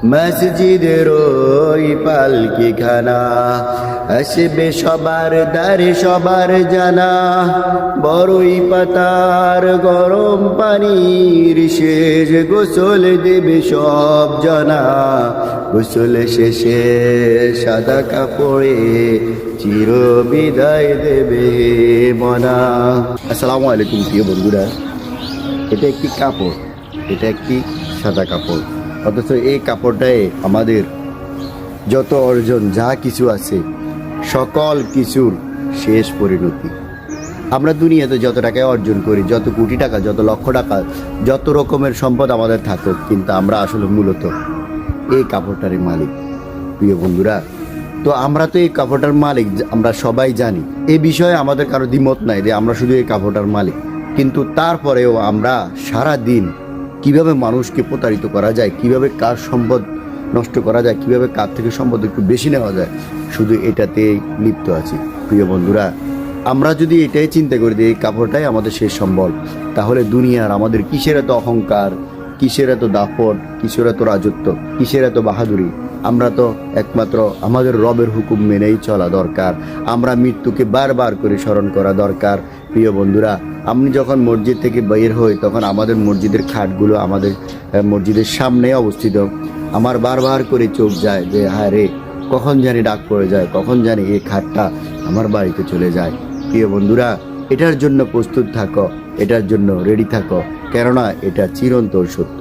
মসজিদের ওই পালকি খানা আসবে সবার দ্বারে সবার জানা, বড়ই পাতার গরম পানির শেষ গোসল দেবে সব জানা। গোসল শেষে সাদা কাপড়ে চির বিদায় দেবে মনা। আসসালামু আলাইকুম প্রিয় বন্ধুরা, এটা একটি কাপড়, এটা একটি সাদা কাপড়, অথচ এই কাপড়টাই আমাদের যত অর্জন যা কিছু আছে সকল কিছুর শেষ পরিণতি। আমরা দুনিয়াতে যত টাকায় অর্জন করি, যত কোটি টাকা, যত লক্ষ টাকা, যত রকমের সম্পদ আমাদের থাকুক, কিন্তু আমরা আসলে মূলত এই কাপড়টারই মালিক। প্রিয় বন্ধুরা, তো আমরা তো এই কাপড়টার মালিক, আমরা সবাই জানি। এই বিষয়ে আমাদের কারো দ্বিমত নাই যে আমরা শুধু এই কাপড়টার মালিক, কিন্তু তারপরেও আমরা সারা দিন কিভাবে মানুষকে প্রতারিত করা যায়, কিভাবে কার সম্পদ নষ্ট করা যায়, কিভাবে কার থেকে সম্পদ একটু বেশি নেওয়া যায়, শুধু এটাতেই লিপ্ত আছি। প্রিয় বন্ধুরা, আমরা যদি এটাই চিন্তা করি যে এই কাপড়টাই আমাদের শেষ সম্বল, তাহলে দুনিয়ার আমাদের কিসের এত অহংকার, কিসের এত দাপট, কিসের এত রাজত্ব, কিসের এত বাহাদুরি? আমরা তো একমাত্র আমাদের রবের হুকুম মেনেই চলা দরকার। আমরা মৃত্যুকে বারবার করে স্মরণ করা দরকার। প্রিয় বন্ধুরা, আমি যখন মসজিদ থেকে বের হই তখন আমাদের মসজিদের খাটগুলো আমাদের মসজিদের সামনে অবস্থিত। আমার বারবার করে চোখ যায় যে হায় রে, কখন জানি ডাক পড়ে যায়, কখন জানি এই খাটটা আমার বাড়িতে চলে যায়। প্রিয় বন্ধুরা, এটার জন্য প্রস্তুত থাকো, এটার জন্য রেডি থাকো, কেননা এটা চিরন্তন সত্য।